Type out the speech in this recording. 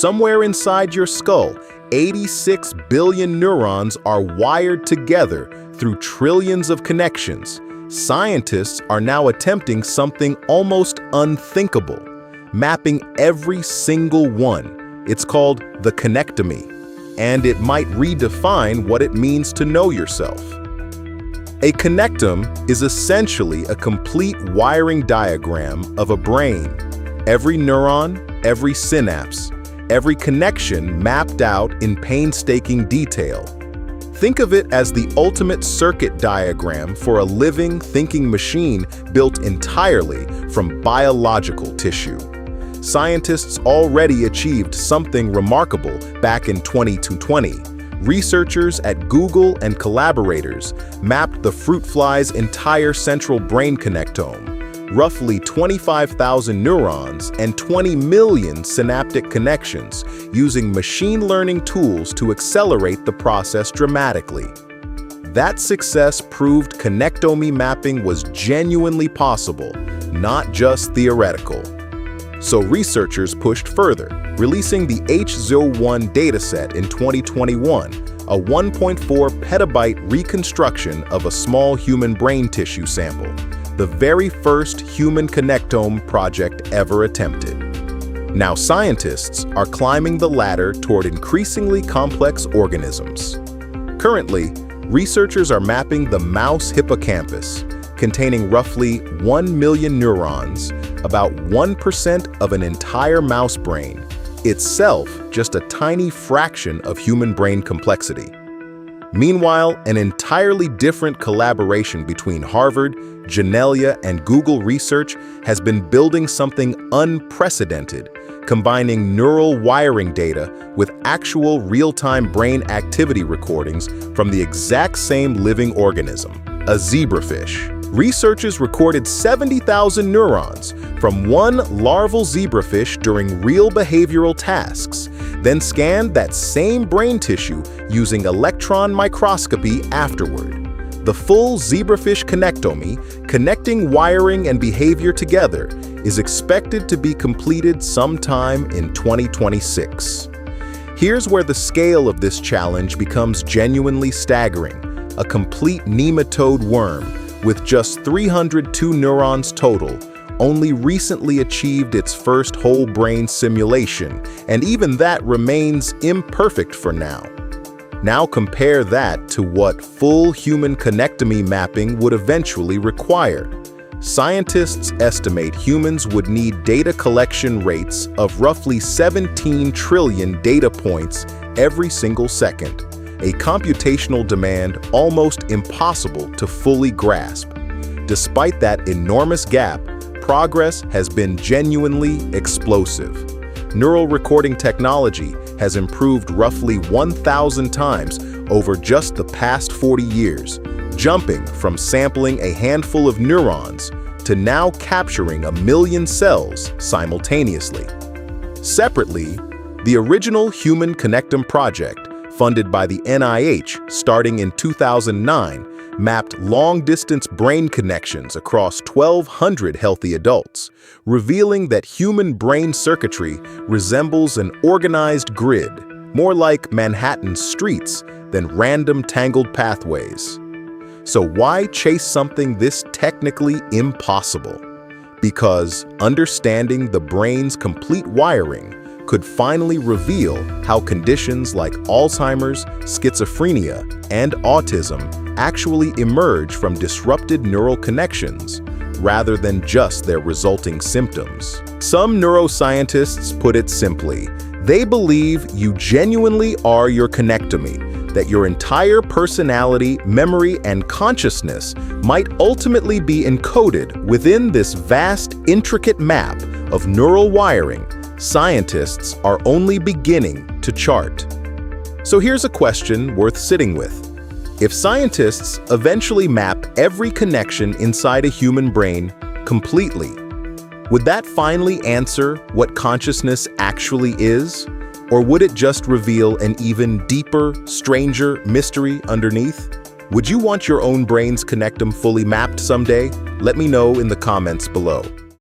somewhere inside your skull, 86 billion neurons are wired together through trillions of connections. Scientists are now attempting something almost unthinkable, mapping every single one. It's called the connectome, and it might redefine what it means to know yourself. A connectome is essentially a complete wiring diagram of a brain. Every neuron, every synapse, every connection mapped out in painstaking detail. Think of it as the ultimate circuit diagram for a living, thinking machine built entirely from biological tissue. Scientists already achieved something remarkable back in 2020. Researchers at Google and collaborators mapped the fruit fly's entire central brain connectome, roughly 25,000 neurons and 20 million synaptic connections, using machine learning tools to accelerate the process dramatically. That success proved connectome mapping was genuinely possible, not just theoretical. So researchers pushed further, releasing the H01 dataset in 2021, a 1.4 petabyte reconstruction of a small human brain tissue sample, the very first human connectome project ever attempted. Now scientists are climbing the ladder toward increasingly complex organisms. Currently, researchers are mapping the mouse hippocampus, containing roughly 1 million neurons, about 1% of an entire mouse brain, itself just a tiny fraction of human brain complexity. Meanwhile, an entirely different collaboration between Harvard, Janelia, and Google Research has been building something unprecedented, combining neural wiring data with actual real-time brain activity recordings from the exact same living organism, a zebrafish. Researchers recorded 70,000 neurons from one larval zebrafish during real behavioral tasks, then scanned that same brain tissue using electron microscopy afterward. The full zebrafish connectome, connecting wiring and behavior together, is expected to be completed sometime in 2026. Here's where the scale of this challenge becomes genuinely staggering: a complete nematode worm, with just 302 neurons total, only recently achieved its first whole brain simulation, and even that remains imperfect for now. Now compare that to what full human connectome mapping would eventually require. Scientists estimate humans would need data collection rates of roughly 17 trillion data points every single second, a computational demand almost impossible to fully grasp. Despite that enormous gap, progress has been genuinely explosive. Neural recording technology has improved roughly 1,000 times over just the past 40 years, jumping from sampling a handful of neurons to now capturing 1 million cells simultaneously. Separately, the original Human Connectome project, funded by the NIH starting in 2009, mapped long-distance brain connections across 1,200 healthy adults, revealing that human brain circuitry resembles an organized grid, more like Manhattan streets than random tangled pathways. So why chase something this technically impossible? Because understanding the brain's complete wiring could finally reveal how conditions like Alzheimer's, schizophrenia, and autism actually emerge from disrupted neural connections, rather than just their resulting symptoms. Some neuroscientists put it simply: they believe you genuinely are your connectome, that your entire personality, memory, and consciousness might ultimately be encoded within this vast, intricate map of neural wiring scientists are only beginning to chart. So here's a question worth sitting with. If scientists eventually map every connection inside a human brain completely, would that finally answer what consciousness actually is? Or would it just reveal an even deeper, stranger mystery underneath? Would you want your own brain's connectome fully mapped someday? Let me know in the comments below.